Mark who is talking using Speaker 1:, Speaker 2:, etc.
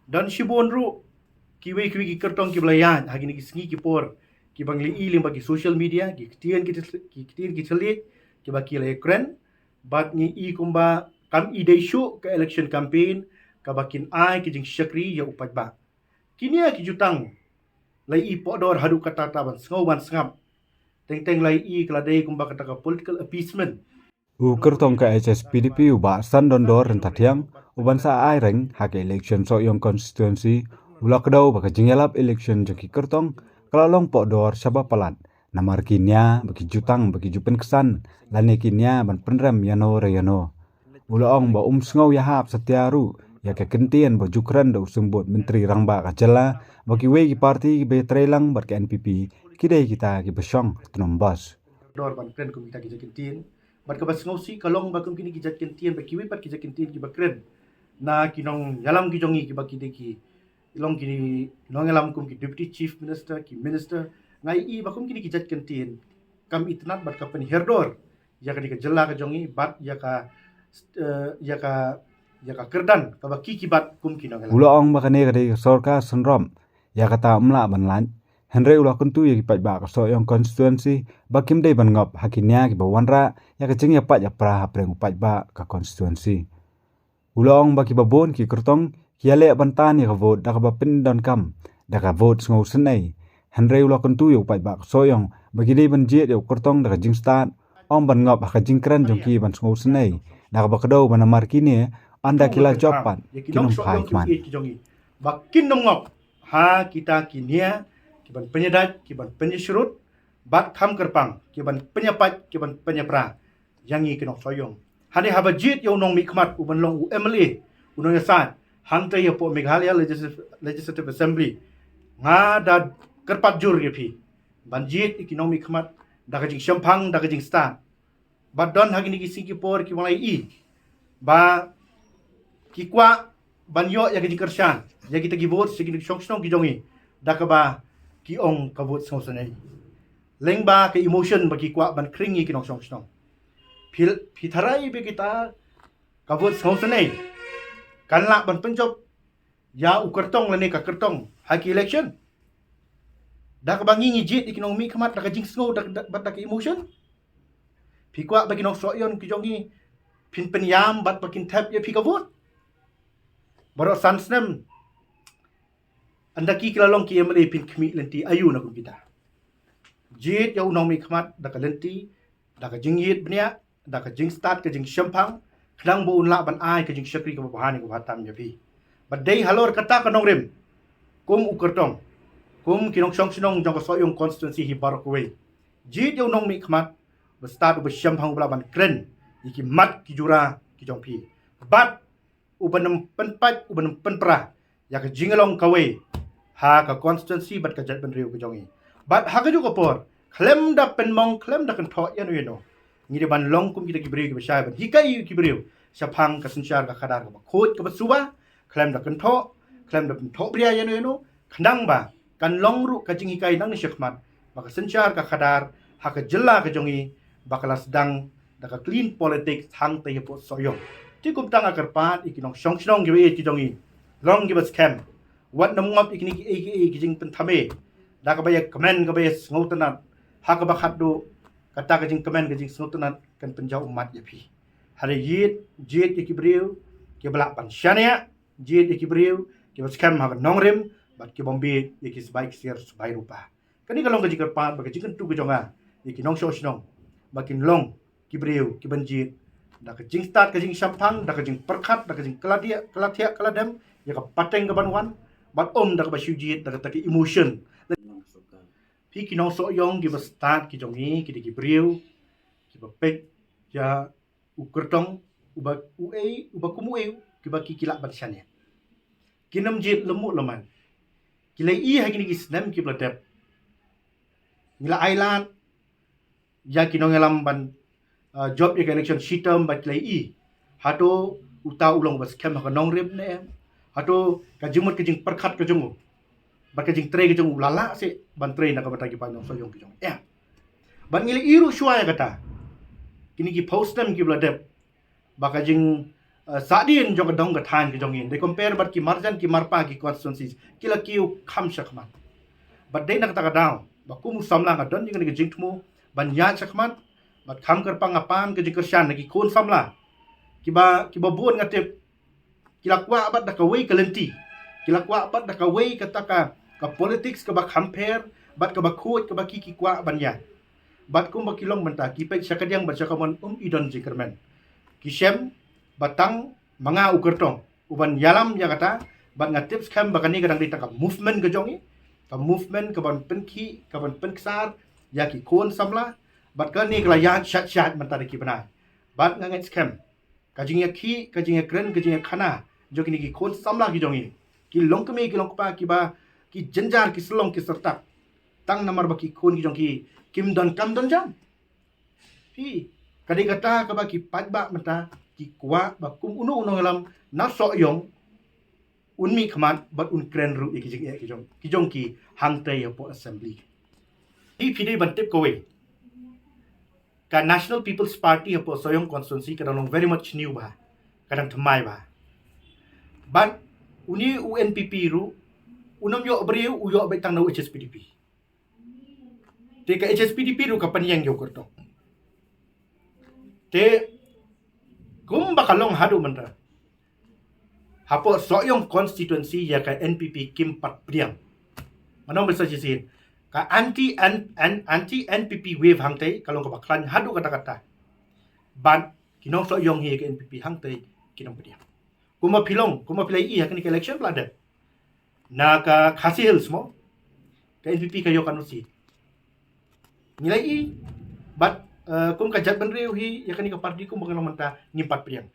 Speaker 1: dan shibon ru kiwe ki kertong ki belayan hagi ni sengi ki por ki bangli ilim bagi social media ki kitien ki celit ki baki le ekran bat ni i kumba kam ide show ke election campaign ka bakin ai ki jing syakri ya upat ba kinia ki jutang lai i podor hadu kata taban sngau ban sngap teng lai i kladei kumba kata ka political appeasement
Speaker 2: Kertong ke HSPDP uba san dondor rentatiang uban sa ai reng hak election so yong constituency ulak kedau baka jengelap election jeki kertong kelalong podor sabah palat namar kinya bagi jutang bagi jupen kesan lane kinya ban penrem yano reyano ulaong ba sngau yahap setiaru ya ke kentian ba jukran da usumbut menteri rangba kajala bagi wegi parti be trelang bar ke NPP kidai kita ki besyong tenombas
Speaker 1: dor ban kren kum kita ki jakin bat ka bas ngausi kalong bakum kini ki jakin tien ba kiwi pat ki jakin tien ki bakren na kinong yalam ki jongi ki baki de ki ilong kini nong yalam kum ki deputy chief minister ki minister ngai i bakum kini ki jakin tien kam itnat bat ka pen herdor ya ka di ka jela ka jongi bat ya ka kerdan ka baki ki bat kum kinong yalam
Speaker 2: ulaong bakane kade sorka senrom ya kata mla banlan Henry ulah kuntu ya kipat ba so yang konstituensi bakim dei ban ngop hakinya ki bawanra ya kecing ya pat ya pra apreng upat ba ka konstituensi ulong baki babon ki kertong hiale bantan ya vote da ka bapin don kam da ka vote ngau senai Henry ulah kuntu ya upat ba so yang bagi dei ban je ya kertong da ka jing start om ban ngop ka jing kran jong ki ban ngau senai da ka bakado ban amar kini anda kila jopan kinong pai man
Speaker 1: bakin ngop ha kita kinia kiban penyedat, kiban penyesurut, bat kam kerpang, kiban penyapat, kiban penyapra, yang i kenok soyong. Hane habajit yang nong mikmat uban long UMLA, unong yasan, hantai ya po Meghalaya Legislative Assembly, ngada kerpat jur ya pi. Banjit ikinong mikmat, dakajing syampang, dakajing stan. Bat don hagi ni kisi kipor ki malai i. Ba kikwa banyo ya kajing kersyan, ya kita gibot segi syong-syong kijongi. Dakaba kiong kabut song sanay lengba ke emotion bagi kwa ban kringi kinong song song pitharai be kita kabut song sanay kanla ban penjop ya ukertong lane ka kertong haki election dak bangi ngijit ikinong mi khamat dak jing snow dak bat ke emotion pikwa bagi nong soyon kijongi pin penyam bat bakin tap ya pikavut barok sansnem andaki kilalong ki MLA pin kmi lenti ayu na kum kita jit ya unong mi khmat da ka lenti da ka jingyit bnya da ka jing start ka jing syampang khlang bo unla ban ai ka jing syakri ka bahani ko batam ya pi badai halor kata ka nong rim kum ukertong kum kinong syong sinong jong ka soyong constituency hi barokwe jit ya unong mi khmat ba start ba syampang bla ban kren iki mat ki jura ki jong pi bat ubanam penpat ubanam penpra ya ka jingalong kawe ha ka constituency bat ka jat ban riu ka jongi bat ha ka ju ko por klem da pen mong klem da kan tho yan no ngi de ban long kum kita ki briu ki ba ban hikai ki briu syapang ka sensyar ka khadar ka khot ka basuba klem da kan tho klem da pen tho bria yan no khandang ba kan long ru ka jing hikai nang ni syakmat ba ka sensyar ka khadar ha ka jela ka jongi ba ka lasdang da ka clean politics hang te po soyong ti kum tang akar pat ikinong syong syong gi ki jongi long gi ba scam wat nam ngop ikni ki jing pen thame da ka baya comment ka baya ngautanat ha ka ba khatdu kata ka jing comment ka jing ngautanat kan penjau umat ya pi hari jit ki briu ki bala pan syania jit ki briu ki ba scam ha nongrim bat ki bombi ki sebaik siar sebaik rupa kani kalong ka jing pat ba ka jing tu ka jonga ki nong sho shnong bakin long ki briu ki banjit da ka jing start ka jing syampang da ka jing perkhat da ka jing keladia keladem ya ka pateng ka banwan bat da ka basyujit da ka taki emotion pi kinong so yong gi ba start ki jongi ki ki briu ki ba pek ya ukertong uba kumu ki ba ki kilak ban syane kinam jit lemu leman kilai i ha kini ki snam ki bladep ngila island ya kinong elam ban job election shitam ba kilai i hato uta ulong ba scam ha nong rib ne hato ka jimut ka jing perkhat ka jungu ba ka jing tre ka jungu lala se ban tre na ka batagi pa nong soyong ki jong ya ban ngili iru shwa ya kata kini ki postam ki bladep ba ka jing Sadin jong dong ga than ki jong in they compare bat ki marjan ki marpa ki constituencies kila kiu kham shakman but dei nak ta daw ba kumu samla ga don jing jing tmu ban ya shakman bat kham kar pangapan ke jikar shan ki kun samla ki ba buon ngatep kila kwa bat da ka wei kalenti kila kwa bat da ka wei kata ka politics ka ba compare bat ka ba khut ka ba ki kwa ban ya bat kum ba kilong banta ki pe syakadiang ba syakaman idon jikermen ki shem batang mga ukertong uban yalam ya kata bat ngatip skam bakani kadang dita ka movement ke jongi ka movement ka ban penki ka ban penksar ya ki kon samla bat ka ni kala ya chat mentari ki bana bat ngangat skam ka jing ya ki ka jing ya kren ka jing ya khana jo ki ni ki kon samla ki jongi ki longkme ki longpa ki ba ki jenjar ki selong ki serta tang namar ba ki kon ki jongi kim don kam don jam pi kadi kata ka ba ki patba menta ki kwa ba kum unu lam na so yong unmi khaman bat un kren ru ki jong ki hang tai po assembly hi phide ban tip ko we ka National People's Party po soyong constituency ka dong very much new ba kadang thamai ba ban uni UNPP ru unam yo briu uyo betang na HSPDP te ka HSPDP ru ka panyang yo kerto te kum bakalong hadu mantra hapo soyong constituency ya ka NPP kim pat priang manong bisa jisin ka anti NPP wave hangte kalong ka baklan hadu kata-kata ban kinong soyong hi ka NPP hangte kinong priang kuma pilai i hakani ka election blada na ka Khasi Hills mo ka NPP kayo kanusi nilai i but kum ka jat banreu hi yakani ka party kum bakalong manta ngimpat priang